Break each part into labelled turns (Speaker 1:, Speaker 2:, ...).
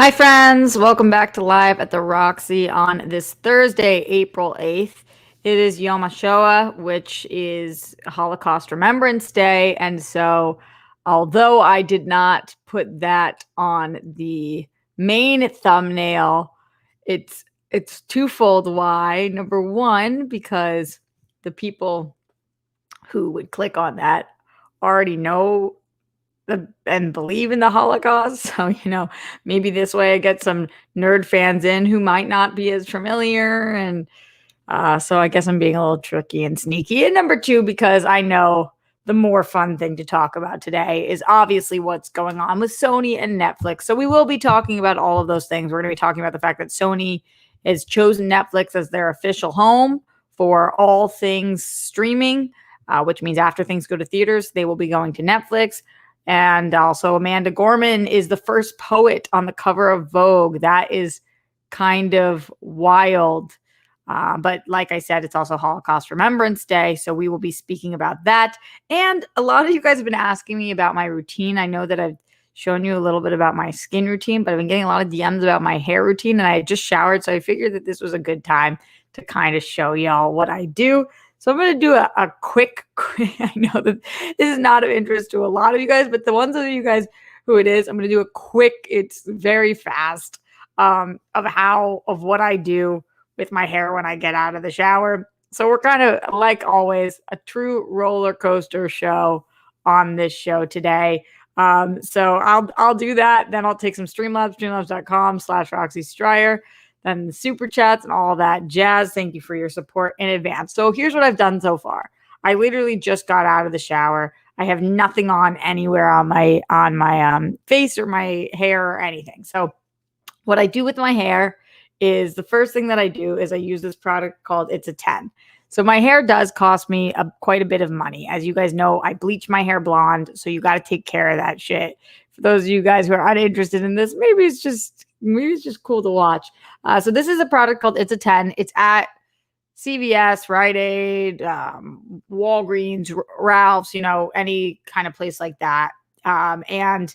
Speaker 1: Hi, friends. Welcome back to Live at the Roxy on this Thursday, April 8th. It is Yom HaShoah, which is Holocaust Remembrance Day. And so, although I did not put that on the main thumbnail, it's twofold why. Number one, because the people who would click on that already know and believe in the Holocaust. So, maybe this way I get some nerd fans in who might not be as familiar. And so I guess I'm being a little tricky and sneaky. And number two, because I know the more fun thing to talk about today is obviously what's going on with Sony and Netflix. So we will be talking about all of those things. We're going to be talking about the fact that Sony has chosen Netflix as their official home for all things streaming, which means after things go to theaters, they will be going to Netflix. And also, Amanda Gorman is the first poet on the cover of Vogue. That is kind of wild. But like I said, it's also Holocaust Remembrance Day. So we will be speaking about that. And a lot of you guys have been asking me about my routine. I know that I've shown you a little bit about my skin routine, but I've been getting a lot of DMs about my hair routine. And I had just showered. So I figured that this was a good time to kind of show y'all what I do. So I'm going to do a quick, I know that this is not of interest to a lot of you guys, but the ones of you guys who it is, I'm going to do a quick, it's very fast, of what I do with my hair when I get out of the shower. So we're kind of, like always, a true roller coaster show on this show today. So I'll do that. Then I'll take some Streamlabs, streamlabs.com/Roxy Stryer. Then the super chats and all that jazz. Thank you for your support in advance. So here's what I've done so far. I literally just got out of the shower. I have nothing on anywhere on my face or my hair or anything. So what I do with my hair is the first thing that I do is I use this product called It's a 10. So my hair does cost me quite a bit of money. As you guys know, I bleach my hair blonde, so you got to take care of that shit. For those of you guys who are uninterested in this, maybe it's just cool to watch. So this is a product called It's a 10. It's at CVS, Rite Aid, Walgreens, Ralph's, any kind of place like that. And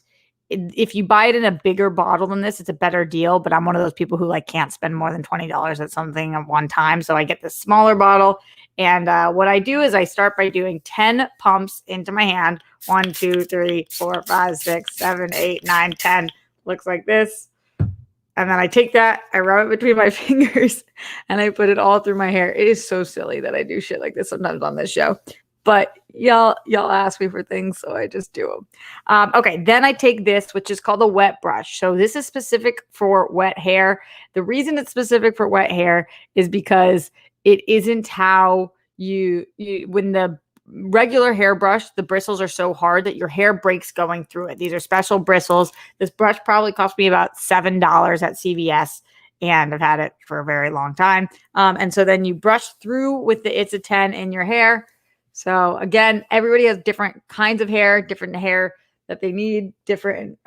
Speaker 1: if you buy it in a bigger bottle than this, it's a better deal. But I'm one of those people who can't spend more than $20 at something at one time. So I get this smaller bottle. And what I do is I start by doing 10 pumps into my hand. 1, 2, 3, 4, 5, 6, 7, 8, 9, 10. Looks like this. And then I take that, I rub it between my fingers, and I put it all through my hair. It is so silly that I do shit like this sometimes on this show. But y'all ask me for things, so I just do them. Okay, then I take this, which is called a wet brush. So this is specific for wet hair. The reason it's specific for wet hair is because it isn't how when the regular hairbrush, the bristles are so hard that your hair breaks going through it. These are special bristles. This brush probably cost me about $7 at CVS, and I've had it for a very long time. And so then you brush through with the It's a 10 in your hair. So again, everybody has different kinds of hair, different hair that they need, different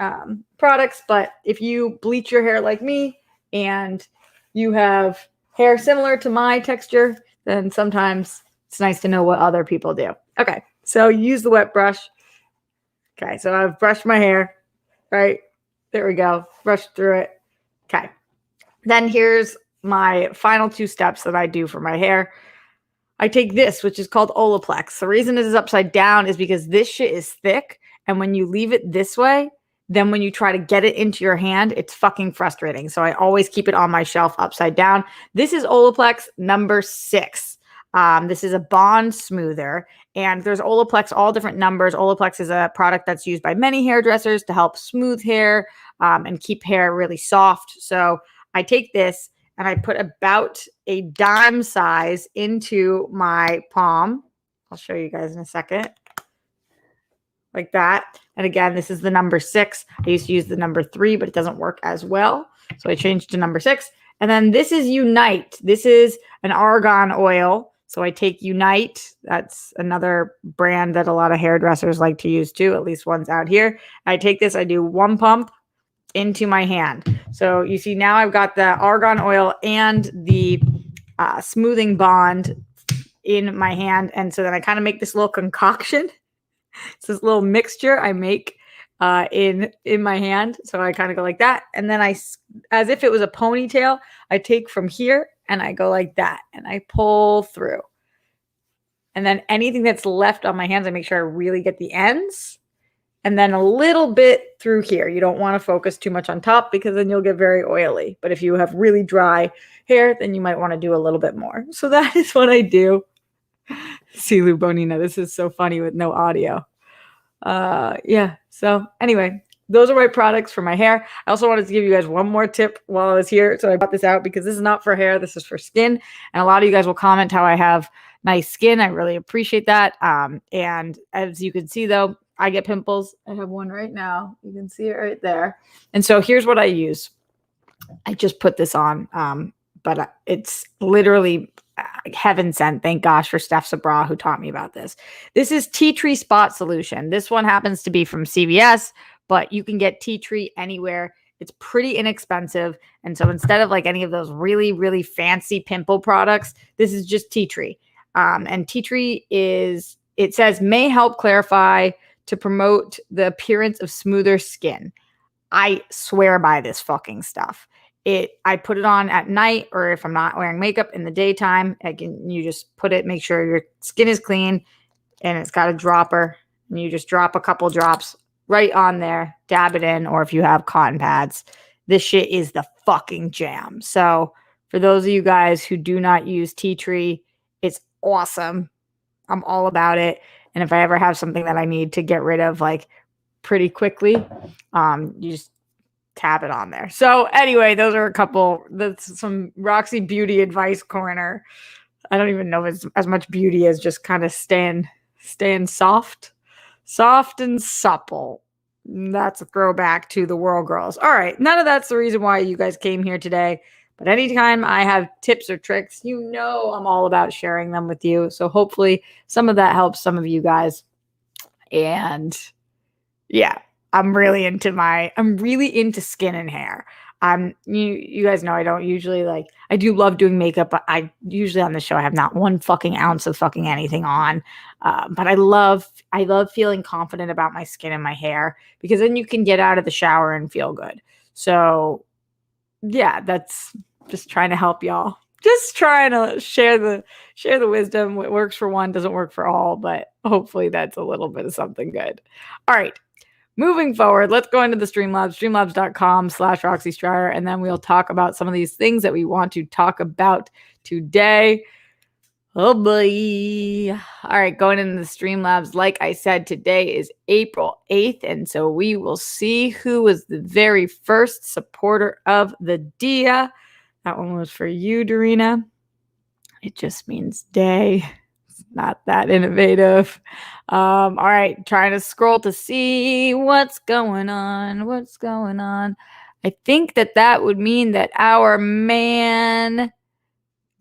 Speaker 1: products. But if you bleach your hair like me and you have hair similar to my texture, then sometimes it's nice to know what other people do. Okay, so use the wet brush. Okay, so I've brushed my hair, right? There we go. Brushed through it. Okay. Then here's my final 2 steps that I do for my hair. I take this, which is called Olaplex. The reason this is upside down is because this shit is thick. And when you leave it this way, then when you try to get it into your hand, it's fucking frustrating. So I always keep it on my shelf upside down. This is Olaplex number 6. This is a bond smoother, and there's Olaplex, all different numbers. Olaplex is a product that's used by many hairdressers to help smooth hair and keep hair really soft. So I take this and I put about a dime size into my palm. I'll show you guys in a second. Like that. And again, this is the number 6. I used to use the number 3, but it doesn't work as well. So I changed to number 6. And then this is Unite. This is an argan oil. So I take Unite. That's another brand that a lot of hairdressers like to use too. At least one's out here. I take this. I do 1 pump into my hand. So you see now I've got the argan oil and the smoothing bond in my hand. And so then I kind of make this little concoction. It's this little mixture I make in my hand. So I kind of go like that. And then as if it was a ponytail, I take from here and I go like that and I pull through. And then anything that's left on my hands, I make sure I really get the ends. And then a little bit through here. You don't want to focus too much on top because then you'll get very oily. But if you have really dry hair, then you might want to do a little bit more. So that is what I do. See, Lou Bonina, this is so funny with no audio. Yeah. So anyway, those are my products for my hair. I also wanted to give you guys one more tip while I was here. So I brought this out because this is not for hair. This is for skin. And a lot of you guys will comment how I have nice skin. I really appreciate that. And as you can see though, I get pimples. I have one right now. You can see it right there. And so here's what I use. I just put this on, but it's literally heaven sent. Thank gosh for Steph Sabra who taught me about this. This is Tea Tree Spot Solution. This one happens to be from CVS, but you can get tea tree anywhere. It's pretty inexpensive. And so instead of like any of those really, really fancy pimple products, this is just tea tree. And tea tree it says may help clarify to promote the appearance of smoother skin. I swear by this fucking stuff. I put it on at night, or if I'm not wearing makeup in the daytime, you just put it, make sure your skin is clean, and it's got a dropper, and you just drop a couple drops right on there, dab it in, or if you have cotton pads, this shit is the fucking jam. So for those of you guys who do not use tea tree, it's awesome. I'm all about it. And if I ever have something that I need to get rid of like pretty quickly, you just tap it on there. So anyway, those are that's some Roxy beauty advice corner. I don't even know if it's as much beauty as just kind of staying soft and supple. That's a throwback to the World Girls. All right. None of that's the reason why you guys came here today. But anytime I have tips or tricks, you know I'm all about sharing them with you. So hopefully some of that helps some of you guys. And yeah, I'm really into skin and hair. You guys know I don't usually I do love doing makeup, but I usually on the show I have not one fucking ounce of fucking anything on. But I love feeling confident about my skin and my hair because then you can get out of the shower and feel good. So yeah, that's just trying to help y'all. Just trying to share the wisdom. What works for one doesn't work for all, but hopefully that's a little bit of something good. All right. Moving forward, let's go into the Streamlabs, streamlabs.com/Roxy Striar, and then we'll talk about some of these things that we want to talk about today. Oh boy. All right, going into the Streamlabs. Like I said, today is April 8th, and so we will see who was the very first supporter of the dia. That one was for you, Dorina. It just means day. It's not that innovative. All right, trying to scroll to see what's going on. I think that would mean that our man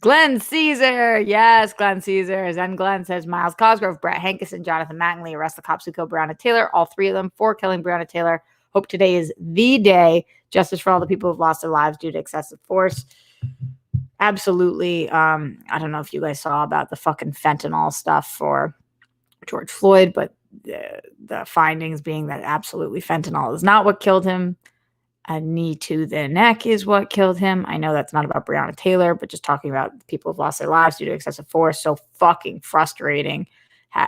Speaker 1: Glenn Caesar. Yes, Glenn Caesar. And Glenn says Miles Cosgrove, Brett Hankerson, Jonathan Mattingly, arrest the cops who killed Breonna Taylor. All three of them for killing Breonna Taylor. Hope today is the day. Justice for all the people who've lost their lives due to excessive force. Absolutely. I don't know if you guys saw about the fucking fentanyl stuff for George Floyd, but the findings being that absolutely fentanyl is not what killed him. A knee to the neck is what killed him. I know that's not about Breonna Taylor, but just talking about people who've lost their lives due to excessive force. So fucking frustrating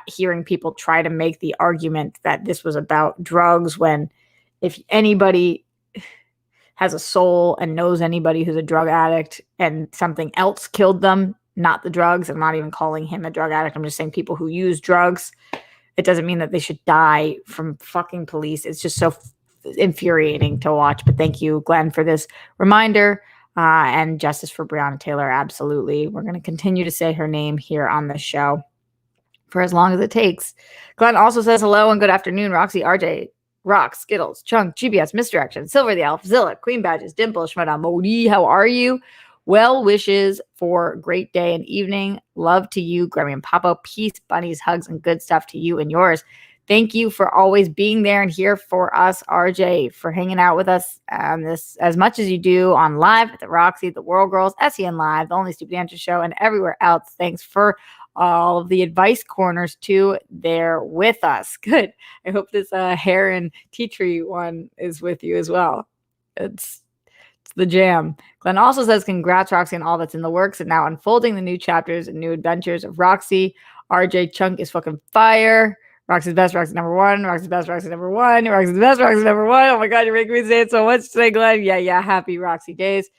Speaker 1: hearing people try to make the argument that this was about drugs when if anybody has a soul and knows anybody who's a drug addict and something else killed them, not the drugs. I'm not even calling him a drug addict. I'm just saying people who use drugs. It doesn't mean that they should die from fucking police. It's just so infuriating to watch. But thank you, Glenn, for this reminder. And justice for Breonna Taylor. Absolutely. We're going to continue to say her name here on the show for as long as it takes. Glenn also says hello and good afternoon, Roxy, RJ, Rock, Skittles, Chunk, GBS, Misdirection, Silver the Elf, Zilla, Queen Badges, Dimple, Shmada, Modi. How are you? Well wishes for a great day and evening. Love to you, Grammy and Papa. Peace, bunnies, hugs, and good stuff to you and yours. Thank you for always being there and here for us, RJ, for hanging out with us on this as much as you do on live at the Roxy, the World Girls, SEN Live, the Only Stupid Answer Show, and everywhere else. Thanks for all of the advice corners too. They're with us. Good. I hope this hair and tea tree one is with you as well. It's the jam. Glenn also says, congrats, Roxy, on all that's in the works and now unfolding the new chapters and new adventures of Roxy. RJ Chunk is fucking fire. Roxy's best, Roxy number one. Roxy's best, Roxy number one. Roxy's best, Roxy number one. Oh my God, you're making me say it so much today, Glenn. Yeah. Happy Roxy days.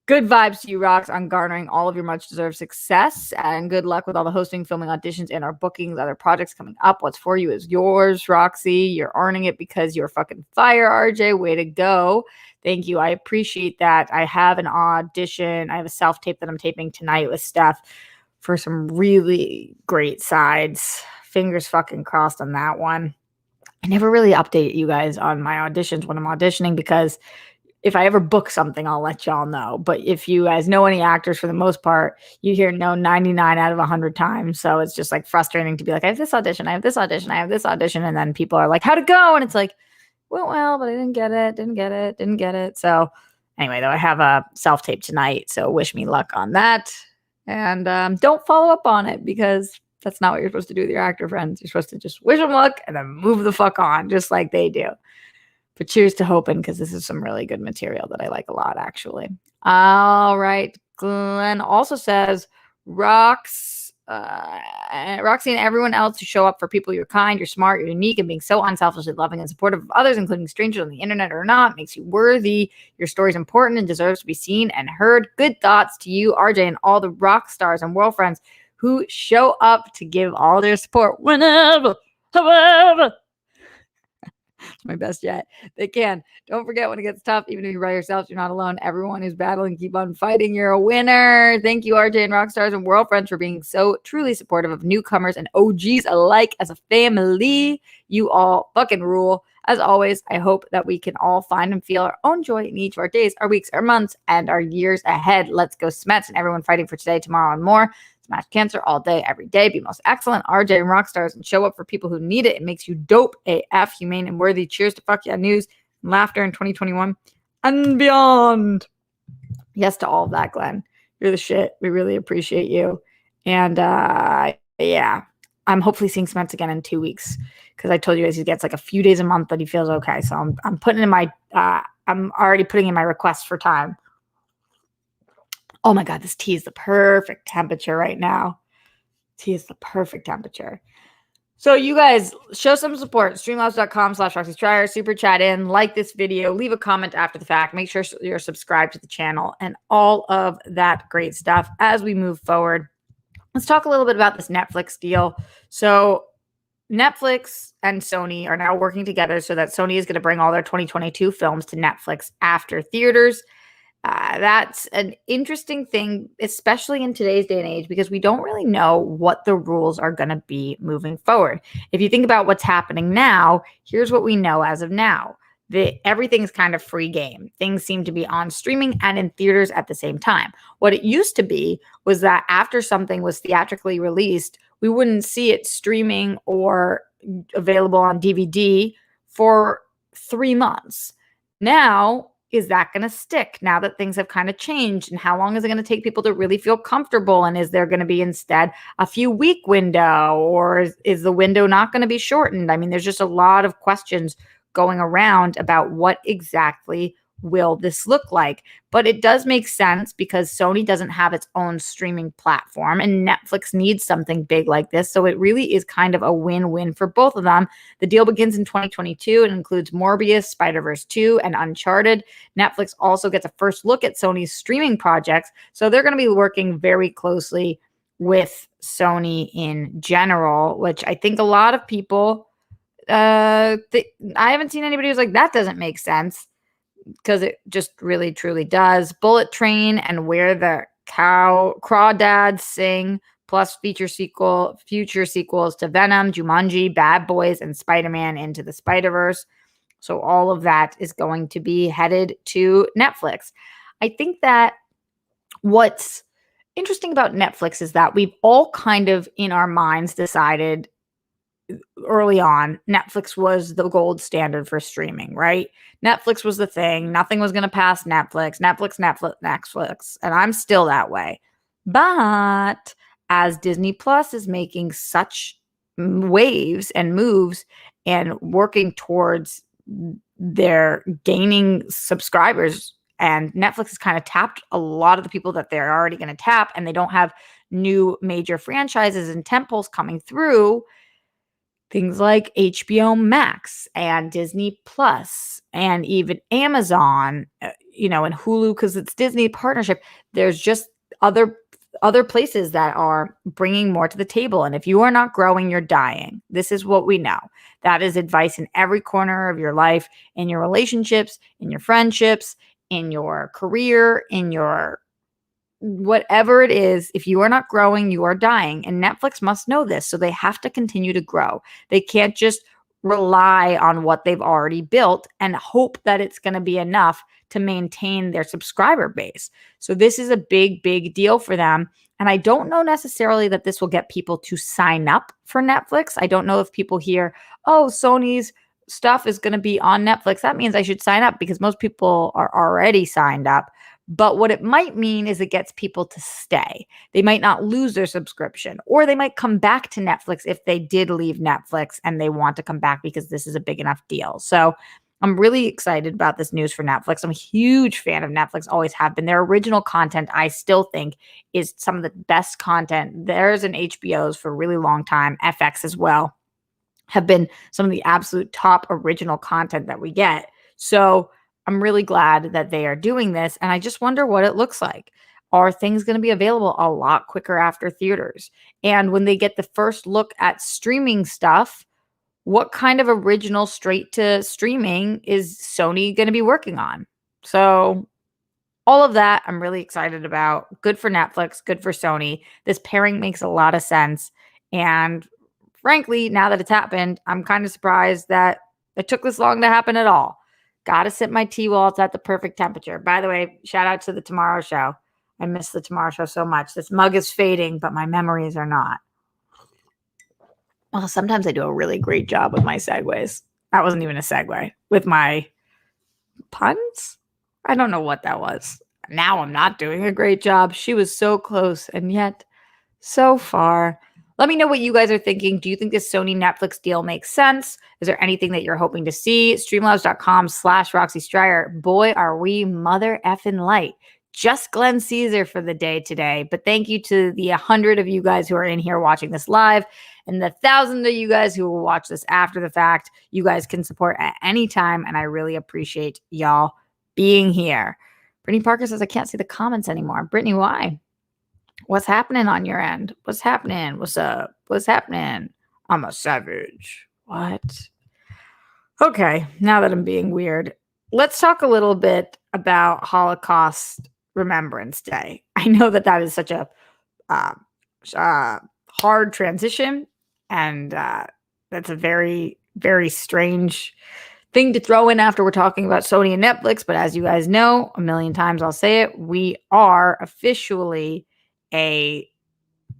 Speaker 1: Good vibes to you, Rox, on garnering all of your much-deserved success. And good luck with all the hosting, filming, auditions, and our bookings, other projects coming up. What's for you is yours, Roxy. You're earning it because you're fucking fire, RJ. Way to go. Thank you. I appreciate that. I have an audition. I have a self-tape that I'm taping tonight with Steph for some really great sides. Fingers fucking crossed on that one. I never really update you guys on my auditions when I'm auditioning because if I ever book something, I'll let y'all know. But if you guys know any actors, for the most part, you hear no 99 out of 100 times. So it's just like frustrating to be like, I have this audition, I have this audition, I have this audition. And then people are like, how'd it go? And it's like, well, but I didn't get it. So anyway, though, I have a self-tape tonight. So wish me luck on that. And don't follow up on it because that's not what you're supposed to do with your actor friends. You're supposed to just wish them luck and then move the fuck on, just like they do. But cheers to hoping, because this is some really good material that I like a lot, actually. All right. Glenn also says, Roxy and everyone else who show up for people, you're kind, you're smart, you're unique, and being so unselfishly loving and supportive of others, including strangers on the internet or not, makes you worthy. Your story is important and deserves to be seen and heard. Good thoughts to you, RJ, and all the rock stars and world friends who show up to give all their support whenever, however. It's my best yet. They can. Don't forget, when it gets tough, even if you're by yourself, you're not alone. Everyone who's battling, keep on fighting. You're a winner. Thank you, RJ and Rockstars and World Friends, for being so truly supportive of newcomers and OGs alike as a family. You all fucking rule. As always, I hope that we can all find and feel our own joy in each of our days, our weeks, our months, and our years ahead. Let's go, Smets, and everyone fighting for today, tomorrow, and more. Smash cancer all day, every day. Be most excellent, RJ and Rockstars, and show up for people who need it. It makes you dope AF, humane and worthy. Cheers to fuck yeah news and laughter in 2021 and beyond. Yes to all of that, Glenn. You're the shit. We really appreciate you. And yeah, I'm hopefully seeing Smets again in 2 weeks because I told you guys he gets like a few days a month that he feels okay. So I'm putting in my I'm already putting in my request for time. Oh my God, this tea is the perfect temperature right now. Tea is the perfect temperature. So you guys show some support. Streamlabs.com/RoxyStrier. Super chat in, like this video, leave a comment after the fact. Make sure you're subscribed to the channel and all of that great stuff as we move forward. Let's talk a little bit about this Netflix deal. So Netflix and Sony are now working together so that Sony is going to bring all their 2022 films to Netflix after theaters. That's an interesting thing, especially in today's day and age, because we don't really know what the rules are going to be moving forward. If you think about what's happening now, here's what we know as of now. Everything's kind of free game. Things seem to be on streaming and in theaters at the same time. What it used to be was that after something was theatrically released, we wouldn't see it streaming or available on DVD for 3 months. Now, is that going to stick now that things have kind of changed? And how long is it going to take people to really feel comfortable? And is there going to be instead a few week window, or is the window not going to be shortened? I mean, there's just a lot of questions going around about what exactly will this look like. But it does make sense because Sony doesn't have its own streaming platform and Netflix needs something big like this. So it really is kind of a win-win for both of them. The deal begins in 2022 and includes Morbius, Spider-Verse 2, and Uncharted. Netflix also gets a first look at Sony's streaming projects. So they're going to be working very closely with Sony in general, which I think a lot of people, I haven't seen anybody who's like, that doesn't make sense, because it just really truly does. Bullet Train and Where the Crawdads Sing, plus future sequels to Venom, Jumanji, Bad Boys, and Spider-Man Into the Spider-Verse. So all of that is going to be headed to Netflix. I think that what's interesting about Netflix is that we've all kind of in our minds decided early on, Netflix was the gold standard for streaming, right? Netflix was the thing. Nothing was going to pass Netflix. And I'm still that way. But as Disney Plus is making such waves and moves and working towards their gaining subscribers. And Netflix has kind of tapped a lot of the people that they're already going to tap, and they don't have new major franchises and tentpoles coming through. Things like HBO Max and Disney Plus and even Amazon, and Hulu, because it's Disney partnership. There's just other places that are bringing more to the table. And if you are not growing, you're dying. This is what we know. That is advice in every corner of your life, in your relationships, in your friendships, in your career, in your whatever it is. If you are not growing, you are dying. And Netflix must know this. So they have to continue to grow. They can't just rely on what they've already built and hope that it's going to be enough to maintain their subscriber base. So this is a big, big deal for them. And I don't know necessarily that this will get people to sign up for Netflix. I don't know if people hear, oh, Sony's stuff is going to be on Netflix. That means I should sign up, because most people are already signed up. But what it might mean is it gets people to stay. They might not lose their subscription, or they might come back to Netflix if they did leave Netflix and they want to come back because this is a big enough deal. So I'm really excited about this news for Netflix. I'm a huge fan of Netflix, always have been. Their original content, I still think, is some of the best content. Theirs and HBO's for a really long time, FX as well, have been some of the absolute top original content that we get. So I'm really glad that they are doing this. And I just wonder what it looks like. Are things going to be available a lot quicker after theaters? And when they get the first look at streaming stuff, what kind of original straight to streaming is Sony going to be working on? So all of that I'm really excited about. Good for Netflix, good for Sony. This pairing makes a lot of sense. And frankly, now that it's happened, I'm kind of surprised that it took this long to happen at all. Got to sip my tea while it's at the perfect temperature. By the way, shout out to the Tomorrow Show. I miss the Tomorrow Show so much. This mug is fading, but my memories are not. Well, sometimes I do a really great job with my segues. That wasn't even a segue. With my puns? I don't know what that was. Now I'm not doing a great job. She was so close and yet so far. Let me know what you guys are thinking. Do you think this Sony Netflix deal makes sense? Is there anything that you're hoping to see? Streamlabs.com/Roxy Stryer. Boy, are we mother effing light. Just Glenn Caesar for the day today. But thank you to the 100 of you guys who are in here watching this live, and the 1,000 of you guys who will watch this after the fact. You guys can support at any time, and I really appreciate y'all being here. Brittany Parker says, I can't see the comments anymore. Brittany, why? What's happening on your end? What's happening? What's up? What's happening? I'm a savage. What? Okay, now that I'm being weird, let's talk a little bit about Holocaust Remembrance Day. I know that is such a uh, hard transition, and that's a very, very strange thing to throw in after we're talking about Sony and Netflix. But as you guys know, a million times I'll say it, we are officially a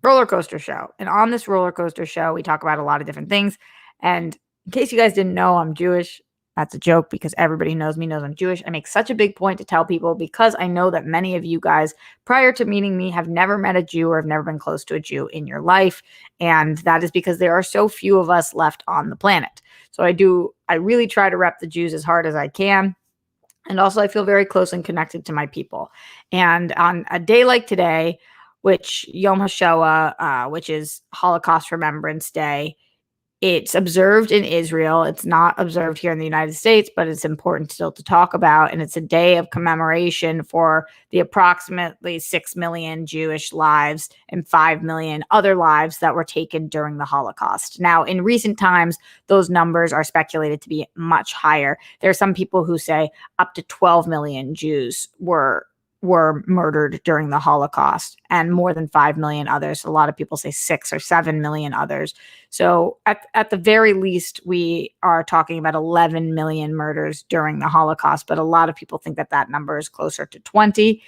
Speaker 1: roller coaster show. And on this roller coaster show, we talk about a lot of different things. And in case you guys didn't know, I'm Jewish. That's a joke, because everybody knows me knows I'm Jewish. I make such a big point to tell people, because I know that many of you guys, prior to meeting me, have never met a Jew or have never been close to a Jew in your life. And that is because there are so few of us left on the planet. So I really try to rep the Jews as hard as I can. And also I feel very close and connected to my people. And on a day like today, which Yom HaShoah, which is Holocaust Remembrance Day, it's observed in Israel. It's not observed here in the United States, but it's important still to talk about. And it's a day of commemoration for the approximately 6 million Jewish lives and 5 million other lives that were taken during the Holocaust. Now, in recent times, those numbers are speculated to be much higher. There are some people who say up to 12 million Jews were murdered during the Holocaust, and more than 5 million others. A lot of people say 6 or 7 million others. So at the very least, we are talking about 11 million murders during the Holocaust, but a lot of people think that number is closer to 20.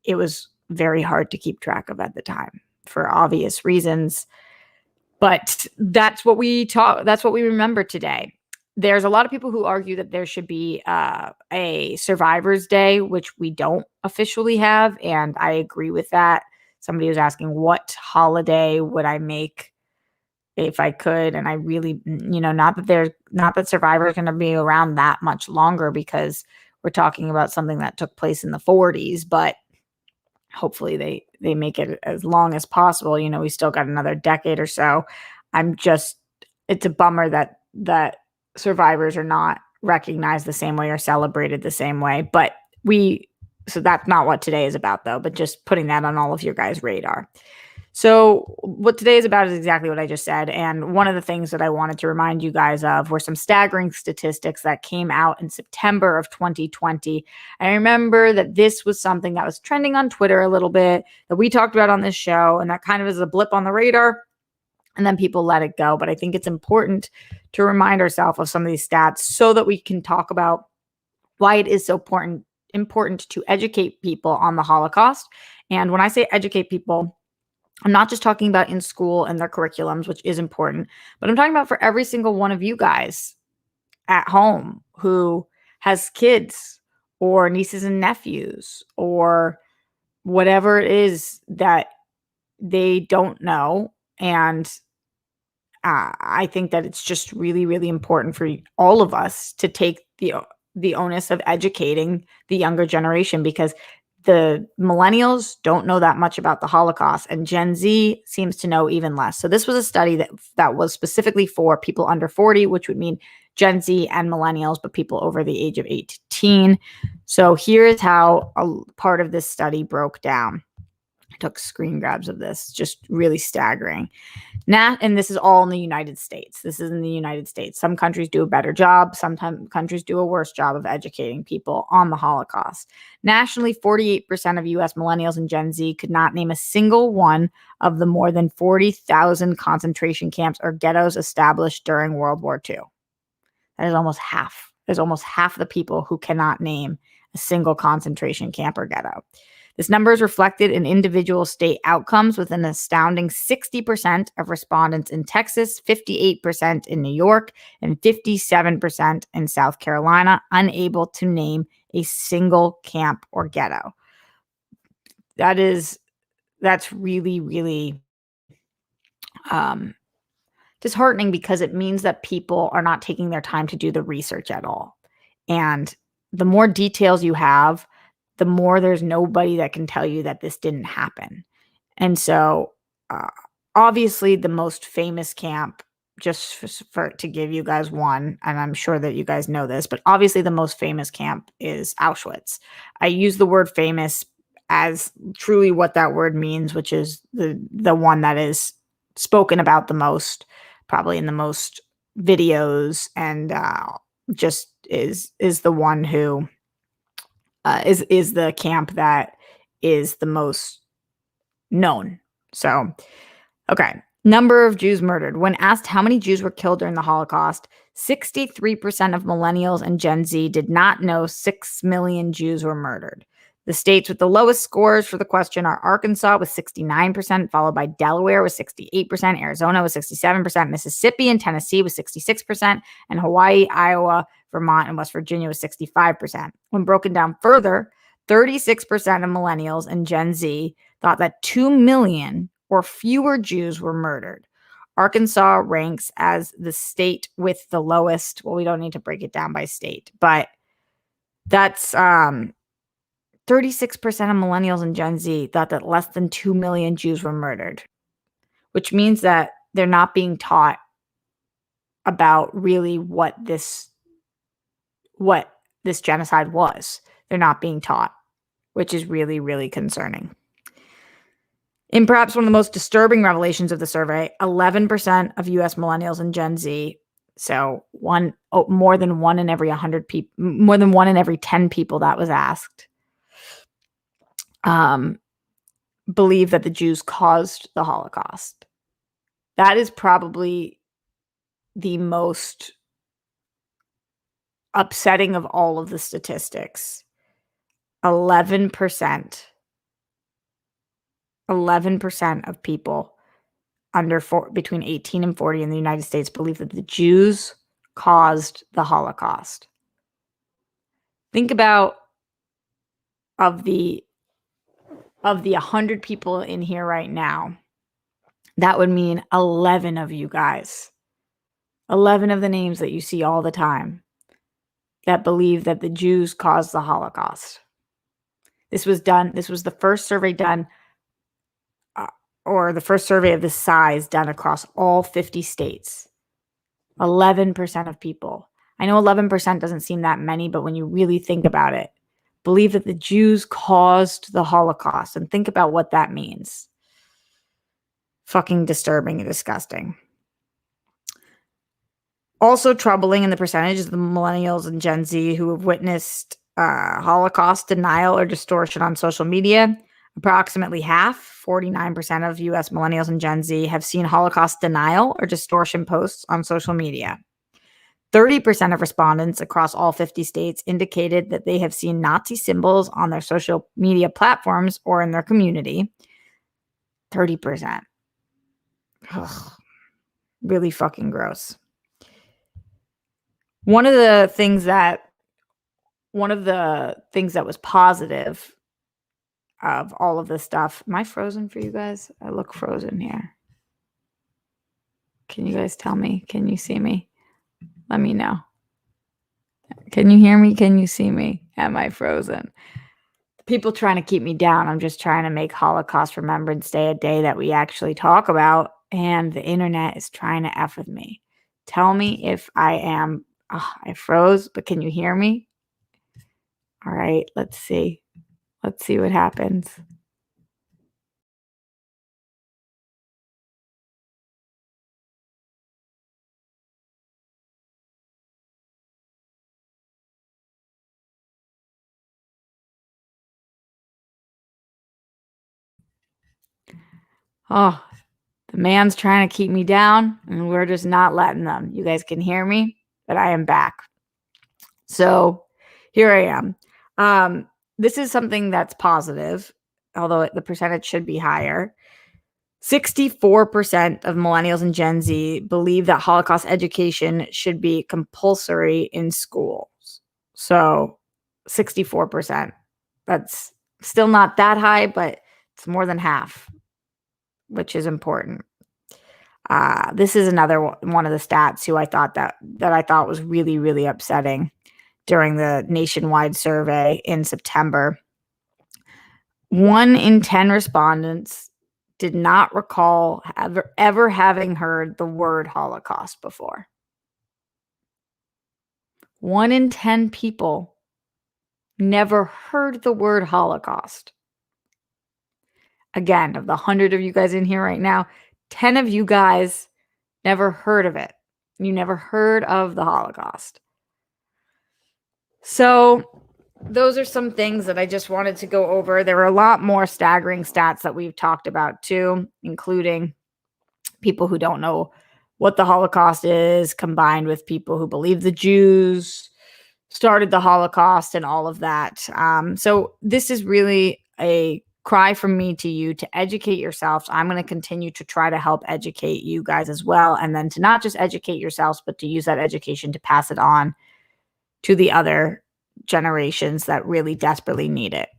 Speaker 1: It was very hard to keep track of at the time for obvious reasons. But that's what we remember today. There's a lot of people who argue that there should be a Survivors Day, which we don't officially have, and I agree with that. somebody was asking, what holiday would I make if I could? And I really, not that Survivor is going to be around that much longer, because we're talking about something that took place in the 40s, but hopefully they make it as long as possible. We still got another decade or so. It's a bummer that survivors are not recognized the same way or celebrated the same way. But so that's not what today is about, though, but just putting that on all of your guys' radar. So what today is about is exactly what I just said. And one of the things that I wanted to remind you guys of were some staggering statistics that came out in September of 2020. I remember that this was something that was trending on Twitter a little bit, that we talked about on this show, and that kind of is a blip on the radar. And then people let it go. But I think it's important to remind ourselves of some of these stats so that we can talk about why it is so important to educate people on the Holocaust. And when I say educate people, I'm not just talking about in school and their curriculums, which is important, but I'm talking about for every single one of you guys at home who has kids or nieces and nephews or whatever it is that they don't know. And I think that it's just really, really important for all of us to take the onus of educating the younger generation, because the millennials don't know that much about the Holocaust, and Gen Z seems to know even less. So this was a study that was specifically for people under 40, which would mean Gen Z and millennials, but people over the age of 18. So here's how a part of this study broke down. I took screen grabs of this, just really staggering. And this is all in the United States. This is in the United States. Some countries do a better job. Sometimes countries do a worse job of educating people on the Holocaust. Nationally, 48% of U.S. millennials and Gen Z could not name a single one of the more than 40,000 concentration camps or ghettos established during World War II. That is almost half. There's almost half the people who cannot name a single concentration camp or ghetto. This number is reflected in individual state outcomes, with an astounding 60% of respondents in Texas, 58% in New York, and 57% in South Carolina unable to name a single camp or ghetto. That's really, really disheartening, because it means that people are not taking their time to do the research at all. And the more details you have, the more there's nobody that can tell you that this didn't happen. And so obviously the most famous camp, just to give you guys one, and I'm sure that you guys know this, but obviously the most famous camp is Auschwitz. I use the word famous as truly what that word means, which is the one that is spoken about the most, probably in the most videos, and just is the one who is the camp that is the most known. So, okay. Number of Jews murdered. When asked how many Jews were killed during the Holocaust, 63% of millennials and Gen Z did not know 6 million Jews were murdered. The states with the lowest scores for the question are Arkansas with 69%, followed by Delaware with 68%, Arizona with 67%, Mississippi and Tennessee with 66%, and Hawaii, Iowa, Vermont, and West Virginia with 65%. When broken down further, 36% of millennials and Gen Z thought that 2 million or fewer Jews were murdered. Arkansas ranks as the state with the lowest. Well, we don't need to break it down by state, but that's 36% of millennials and Gen Z thought that less than 2 million Jews were murdered, which means that they're not being taught about really what this genocide was. They're not being taught, which is really, really concerning. In perhaps one of the most disturbing revelations of the survey, 11% of U.S. millennials and Gen Z, so more than one in every 100 people, more than one in every 10 people that was asked, believe that the Jews caused the Holocaust. That is probably the most upsetting of all of the statistics. 11% of people between 18 and 40 in the United States believe that the Jews caused the Holocaust. Think about, of the of the 100 people in here right now, that would mean 11 of you guys, 11 of the names that you see all the time, that believe that the Jews caused the Holocaust. This was the first survey done, or the first survey of this size done across all 50 states. 11% of people. I know 11% doesn't seem that many, but when you really think about it, believe that the Jews caused the Holocaust, and think about what that means. Fucking disturbing and disgusting. Also troubling in the percentage is the millennials and Gen Z who have witnessed Holocaust denial or distortion on social media. Approximately half, 49% of US millennials and Gen Z have seen Holocaust denial or distortion posts on social media. 30% of respondents across all 50 states indicated that they have seen Nazi symbols on their social media platforms or in their community. 30%. Ugh, really fucking gross. One of the things that was positive of all of this stuff. Am I frozen for you guys? I look frozen here. Can you guys tell me? Can you see me? Let me know. Can you hear me? Can you see me? Am I frozen? People trying to keep me down. I'm just trying to make Holocaust Remembrance Day a day that we actually talk about, and the internet is trying to F with me. Tell me if I am. Oh, I froze, but can you hear me? All right, let's see. Let's see what happens. Oh, the man's trying to keep me down, and we're just not letting them. You guys can hear me, but I am back. So here I am. This is something that's positive, although the percentage should be higher. 64% of millennials and Gen Z believe that Holocaust education should be compulsory in schools. So 64%. That's still not that high, but it's more than half, which is important. This is another one of the stats who I thought that I thought was really, really upsetting during the nationwide survey in September. 1 in 10 respondents did not recall ever having heard the word Holocaust before. 1 in 10 people never heard the word Holocaust. Again, of the 100 of you guys in here right now, 10 of you guys never heard of it. You never heard of the Holocaust. So those are some things that I just wanted to go over. There were a lot more staggering stats that we've talked about too, including people who don't know what the Holocaust is, combined with people who believe the Jews started the Holocaust and all of that. So this is really a cry from me to you to educate yourselves. I'm going to continue to try to help educate you guys as well. And then to not just educate yourselves, but to use that education to pass it on to the other generations that really desperately need it.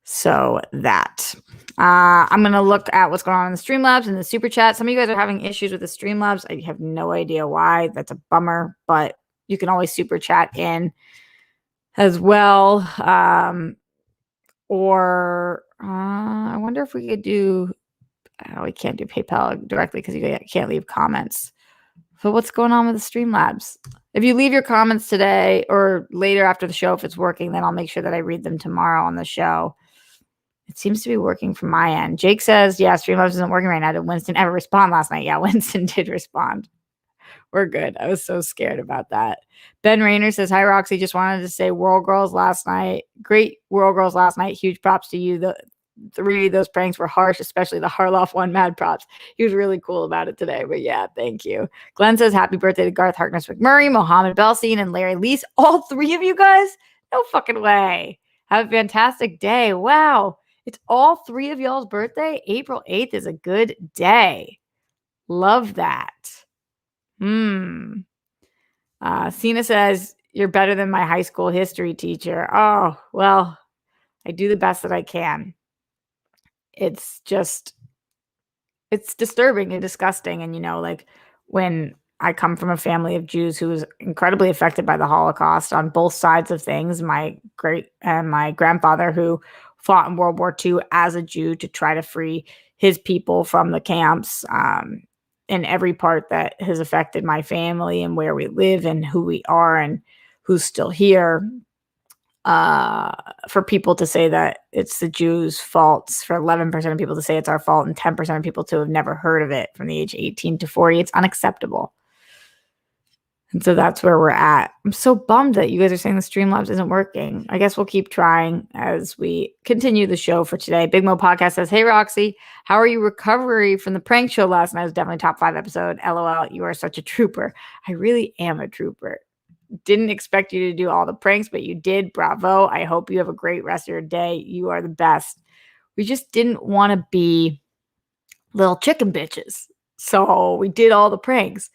Speaker 1: So that I'm going to look at what's going on in the Streamlabs and the super chat. Some of you guys are having issues with the Streamlabs. I have no idea why. That's a bummer, but you can always super chat in as well. Or I wonder if we could do, we can't do PayPal directly because you can't leave comments. So what's going on with the Streamlabs? If you leave your comments today or later after the show, if it's working, then I'll make sure that I read them tomorrow on the show. It seems to be working from my end. Jake says, yeah, Streamlabs isn't working right now. Did Winston ever respond last night? Yeah, Winston did respond. We're good. I was so scared about that. Ben Rayner says, hi, Roxy. Just wanted to say World Girls last night. Great World Girls last night. Huge props to you. The 3 of those pranks were harsh, especially the Harloff one. Mad props. He was really cool about it today. But yeah, thank you. Glenn says, happy birthday to Garth Harkness McMurray, Mohammed Belstein, and Larry Lease. All 3 of you guys? No fucking way. Have a fantastic day. Wow. It's all 3 of y'all's birthday. April 8th is a good day. Love that. Sina says, you're better than my high school history teacher. Oh, well, I do the best that I can. it's just, it's disturbing and disgusting. And, like, when I come from a family of Jews who was incredibly affected by the Holocaust on both sides of things, my grandfather, who fought in World War II as a Jew to try to free his people from the camps, in every part that has affected my family and where we live and who we are and who's still here. For people to say that it's the Jews' faults, for 11% of people to say it's our fault, and 10% of people to have never heard of it from the age 18 to 40, it's unacceptable. And so that's where we're at. I'm so bummed that you guys are saying the Streamlabs isn't working. I guess we'll keep trying as we continue the show for today. Big Mo Podcast says, "Hey, Roxy, how are you recovery from the prank show last night? It was definitely top 5 episode. LOL, you are such a trooper." I really am a trooper. Didn't expect you to do all the pranks, but you did. Bravo. I hope you have a great rest of your day. You are the best. We just didn't want to be little chicken bitches. So we did all the pranks.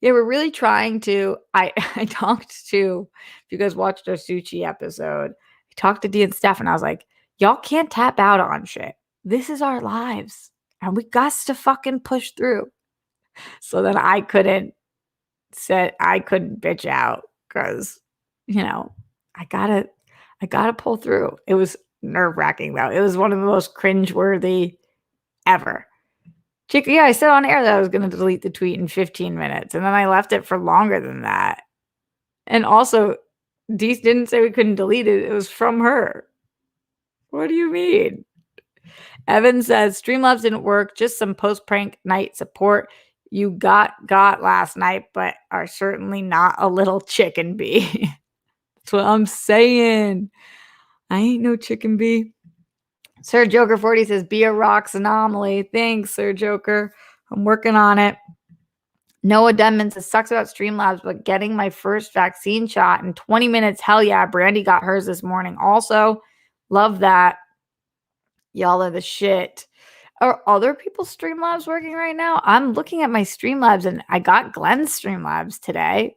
Speaker 1: Yeah, we're really trying to. I talked to, if you guys watched our Suchi episode, I talked to Dee and Steph, and I was like, y'all can't tap out on shit. This is our lives. And we got to fucking push through. So that I couldn't bitch out because, I gotta pull through. It was nerve-wracking though. It was one of the most cringeworthy ever. Yeah, I said on air that I was going to delete the tweet in 15 minutes, and then I left it for longer than that. And also, Dee didn't say we couldn't delete it. It was from her. What do you mean? Evan says, Streamlabs didn't work. Just some post-prank night support you got last night, but are certainly not a little chicken bee. That's what I'm saying. I ain't no chicken bee. Sir Joker 40 says, be a rocks anomaly. Thanks, Sir Joker. I'm working on it. Noah Denman says, sucks about Streamlabs, but getting my first vaccine shot in 20 minutes. Hell yeah. Brandy got hers this morning. Also, love that. Y'all are the shit. Are other people's Streamlabs working right now? I'm looking at my Streamlabs and I got Glenn's Streamlabs today.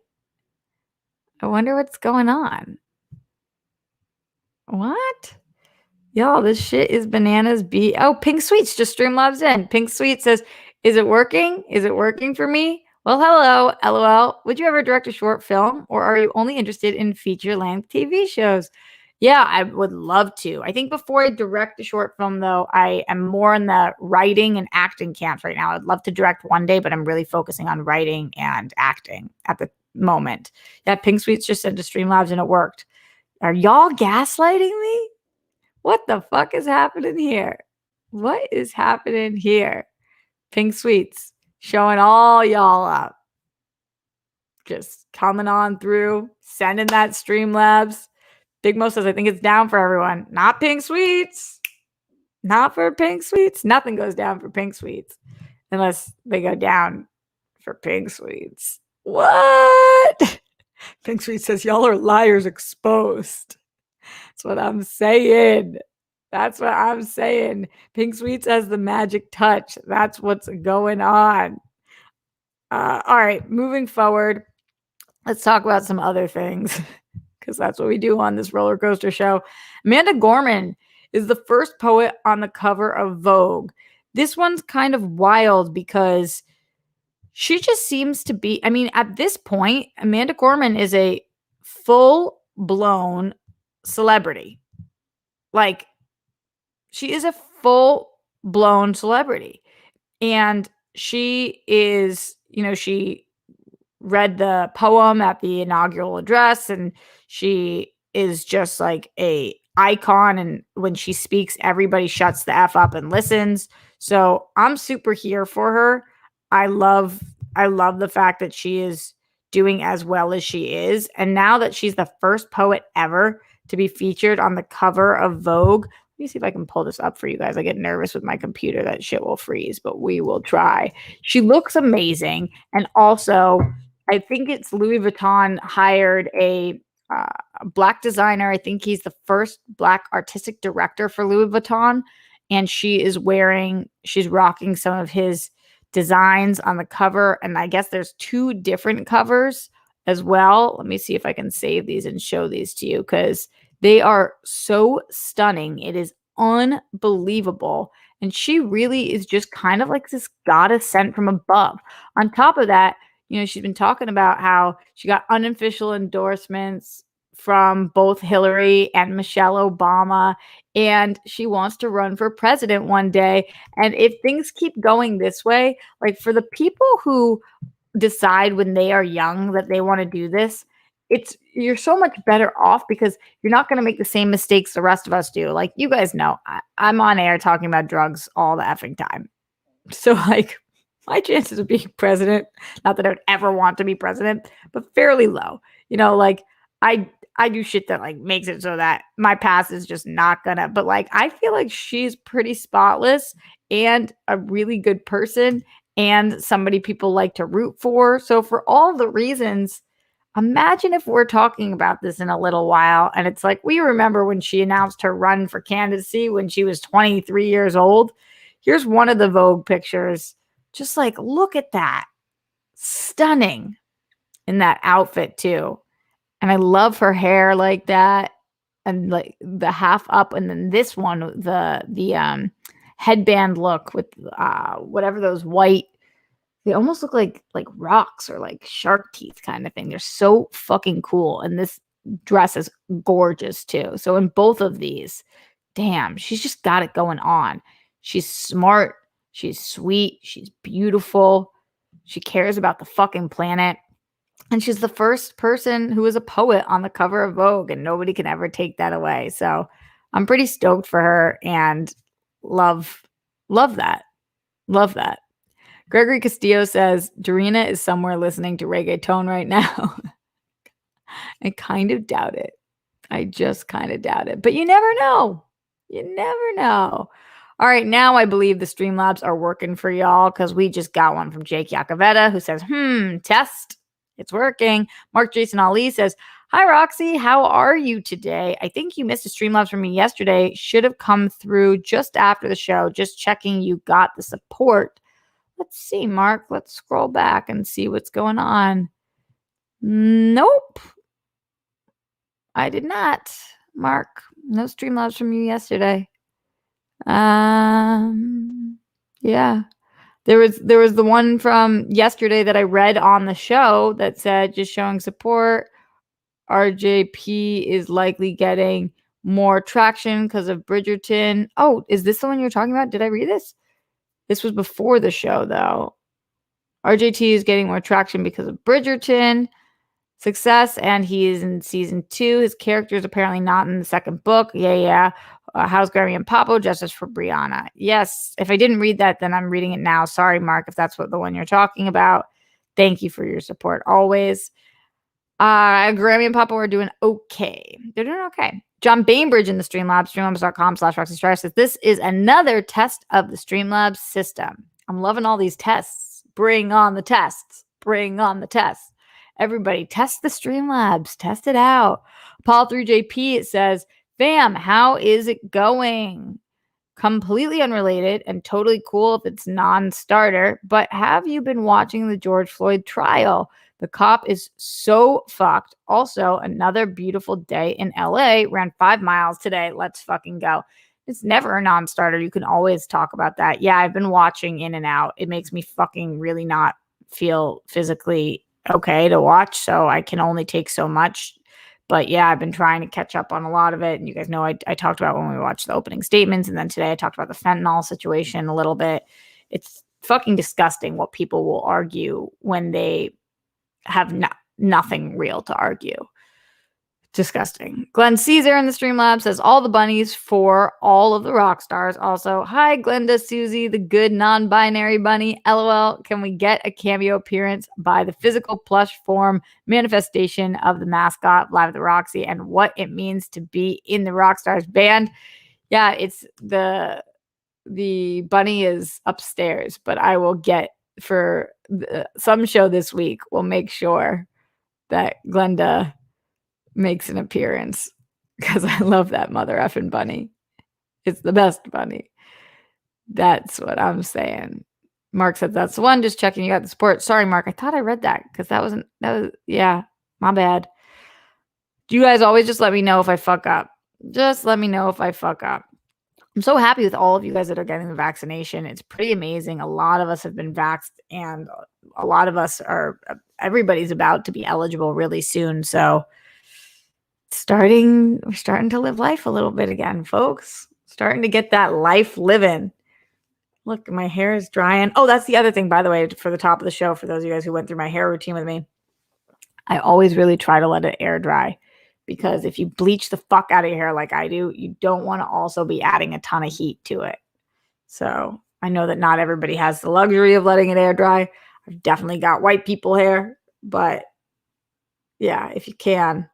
Speaker 1: I wonder what's going on. What? Y'all, this shit is bananas. Oh, Pink Sweets just Streamlabs in. Pink Sweet says, is it working? Is it working for me? Well, hello, LOL. Would you ever direct a short film, or are you only interested in feature-length TV shows? Yeah, I would love to. I think before I direct a short film, though, I am more in the writing and acting camps right now. I'd love to direct one day, but I'm really focusing on writing and acting at the moment. Yeah, Pink Sweets just sent to Streamlabs and it worked. Are y'all gaslighting me? What the fuck is happening here? What is happening here? Pink Sweets showing all y'all up. Just coming on through, sending that Streamlabs. Big Mo says, I think it's down for everyone. Not Pink Sweets. Not for Pink Sweets. Nothing goes down for Pink Sweets unless they go down for Pink Sweets. What? Pink Sweets says, y'all are liars exposed. That's what I'm saying. That's what I'm saying. Pink Sweets has the magic touch. That's what's going on. All right, moving forward. Let's talk about some other things because that's what we do on this roller coaster show. Amanda Gorman is the first poet on the cover of Vogue. This one's kind of wild because she just seems to be, at this point, Amanda Gorman is a full-blown celebrity. Like, she is a full-blown celebrity. And she is, she read the poem at the inaugural address, and she is just like a icon. And when she speaks, everybody shuts the F up and listens. So I'm super here for her. I love the fact that she is doing as well as she is. And now that she's the first poet ever to be featured on the cover of Vogue, let me see if I can pull this up for you guys. I get nervous with my computer that shit will freeze, but we will try. She looks amazing. And also, I think it's Louis Vuitton hired a Black designer. I think he's the first Black artistic director for Louis Vuitton. And she's rocking some of his designs on the cover. And I guess there's 2 different covers as well. Let me see if I can save these and show these to you because they are so stunning. It is unbelievable. And she really is just kind of like this goddess sent from above. On top of that, she's been talking about how she got unofficial endorsements from both Hillary and Michelle Obama, and she wants to run for president one day. And if things keep going this way, like for the people who decide when they are young that they want to do this, you're so much better off because you're not going to make the same mistakes the rest of us do. Like, you guys know, I'm on air talking about drugs all the effing time. So, like, my chances of being president, not that I would ever want to be president, but fairly low. Like, I do shit that like makes it so that my past is just not gonna. But like, I feel like she's pretty spotless and a really good person and somebody people like to root for. So for all the reasons, imagine if we're talking about this in a little while and it's like, we remember when she announced her run for candidacy when she was 23 years old. Here's one of the Vogue pictures. Just like, look at that. Stunning in that outfit too. And I love her hair like that. And like the half up. And then this one, the headband look with whatever those white, they almost look like rocks or like shark teeth kind of thing. They're so fucking cool. And this dress is gorgeous too. So in both of these, damn, she's just got it going on. She's smart. She's sweet. She's beautiful. She cares about the fucking planet. And she's the first person who is a poet on the cover of Vogue, and nobody can ever take that away. So I'm pretty stoked for her and love that. Love that. Gregory Castillo says, Dorina is somewhere listening to reggaeton right now. I kind of doubt it. I just kind of doubt it. But you never know. You never know. All right, now I believe the Streamlabs are working for y'all because we just got one from Jake Yakavetta who says, test. It's working. Mark Jason Ali says, hi, Roxy. How are you today? I think you missed a Streamlabs from me yesterday. Should have come through just after the show. Just checking you got the support. Let's see, Mark. Let's scroll back and see what's going on. Nope. I did not, Mark. No Streamlabs from you yesterday. Yeah. There was the one from yesterday that I read on the show that said just showing support. RJP is likely getting more traction because of Bridgerton. Oh, is this the one you're talking about? Did I read this? This was before the show, though. RJT is getting more traction because of Bridgerton. Success, and he is in season 2. His character is apparently not in the second book. Yeah. How's Grammy and Papo? Justice for Brianna. Yes. If I didn't read that, then I'm reading it now. Sorry, Mark, if that's the one you're talking about. Thank you for your support always. Grammy and Papo are doing okay. They're doing okay. John Bainbridge in the Streamlabs, streamlabs.com/RoxyStrider says, this is another test of the Streamlabs system. I'm loving all these tests. Bring on the tests. Bring on the tests. Everybody, test the Streamlabs. Test it out. Paul3JP, it says, fam, how is it going? Completely unrelated and totally cool if it's non-starter, but have you been watching the George Floyd trial? The cop is so fucked. Also, another beautiful day in LA. Ran 5 miles today. Let's fucking go. It's never a non-starter. You can always talk about that. Yeah, I've been watching in and out. It makes me fucking really not feel physically okay to watch, so I can only take so much. But yeah, I've been trying to catch up on a lot of it. And you guys know I talked about when we watched the opening statements. And then today I talked about the fentanyl situation a little bit. It's fucking disgusting what people will argue when they have nothing real to argue. Disgusting. Glenn Caesar in the Streamlab says, all the bunnies for all of the rock stars. Also, hi, Glenda Susie, the good non-binary bunny. LOL, can we get a cameo appearance by the physical plush form manifestation of the mascot, Live at the Roxy, and what it means to be in the rock stars band? Yeah, it's the bunny is upstairs, but I will get for some show this week. We'll make sure that Glenda makes an appearance because I love that mother effing bunny. It's the best bunny. That's what I'm saying. Mark said that's the one. Just checking you got the support. Sorry, Mark. I thought I read that because that was yeah, my bad. Do you guys always just let me know if I fuck up? Just let me know if I fuck up. I'm so happy with all of you guys that are getting the vaccination. It's pretty amazing. A lot of us have been vaxxed, and a lot of us are, everybody's about to be eligible really soon. So we're starting to live life a little bit again, folks. Starting to get that life living. Look, my hair is drying. Oh, that's the other thing, by the way, for the top of the show, for those of you guys who went through my hair routine with me, I always really try to let it air dry, because if you bleach the fuck out of your hair like I do, you don't want to also be adding a ton of heat to it. So I know that not everybody has the luxury of letting it air dry. I've definitely got white people hair, but yeah, if you can.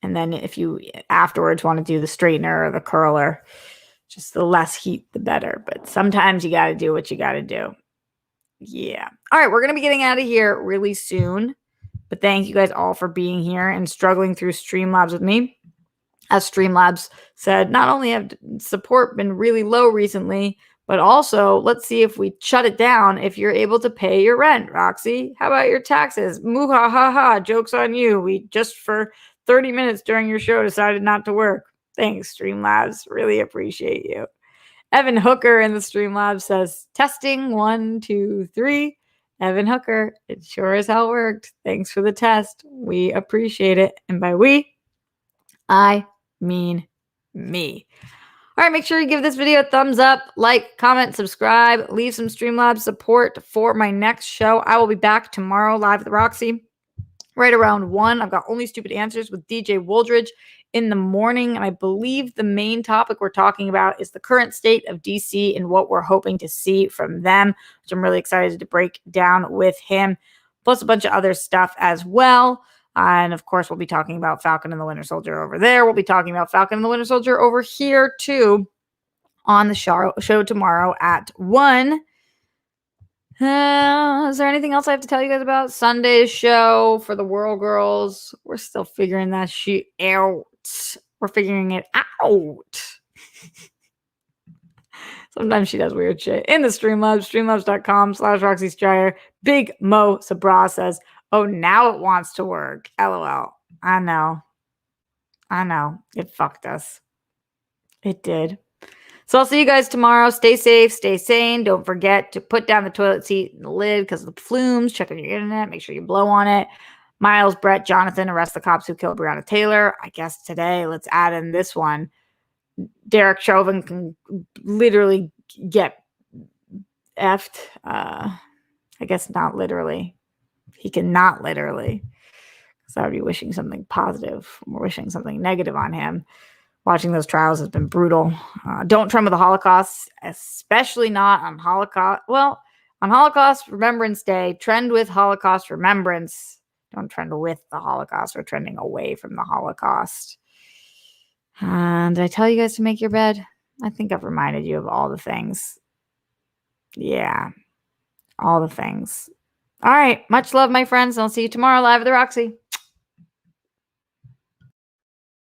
Speaker 1: And then if you afterwards want to do the straightener or the curler, just the less heat, the better. But sometimes you got to do what you got to do. Yeah. All right. We're going to be getting out of here really soon. But thank you guys all for being here and struggling through Streamlabs with me. As Streamlabs said, not only have support been really low recently, but also let's see if we shut it down if you're able to pay your rent, Roxy. How about your taxes? Moo ha ha ha. Joke's on you. We just for 30 minutes during your show decided not to work. Thanks, Streamlabs. Really appreciate you. Evan Hooker in the Streamlabs says, testing 1, 2, 3. Evan Hooker, it sure as hell worked. Thanks for the test. We appreciate it. And by we, I mean me. All right, make sure you give this video a thumbs up, like, comment, subscribe, leave some Streamlabs support for my next show. I will be back tomorrow live at the Roxy right around 1. I've got Only Stupid Answers with DJ Wooldridge in the morning. And I believe the main topic we're talking about is the current state of DC and what we're hoping to see from them, which I'm really excited to break down with him, plus a bunch of other stuff as well. And of course, we'll be talking about Falcon and the Winter Soldier over there. We'll be talking about Falcon and the Winter Soldier over here too on the show tomorrow at 1. Is there anything else I have to tell you guys about? Sunday's show for the Whirl Girls. We're still figuring that shit out. We're figuring it out. Sometimes she does weird shit. In the Streamlabs, streamlabs.com/Roxy Stryer. Big Mo Sabra says, oh, now it wants to work. LOL. I know. It fucked us. It did. So I'll see you guys tomorrow. Stay safe, stay sane. Don't forget to put down the toilet seat and the lid because of the flumes. Check on your internet. Make sure you blow on it. Miles, Brett, Jonathan, arrest the cops who killed Breonna Taylor. I guess today, let's add in this one. Derek Chauvin can literally get effed. I guess not literally. He cannot literally. Because I would be wishing something positive or wishing something negative on him. Watching those trials has been brutal. Don't trend with the Holocaust, especially not on Holocaust. Well, on Holocaust Remembrance Day, trend with Holocaust remembrance. Don't trend with the Holocaust or trending away from the Holocaust. And did I tell you guys to make your bed? I think I've reminded you of all the things. Yeah, all the things. All right. Much love, my friends. I'll see you tomorrow live at the Roxy.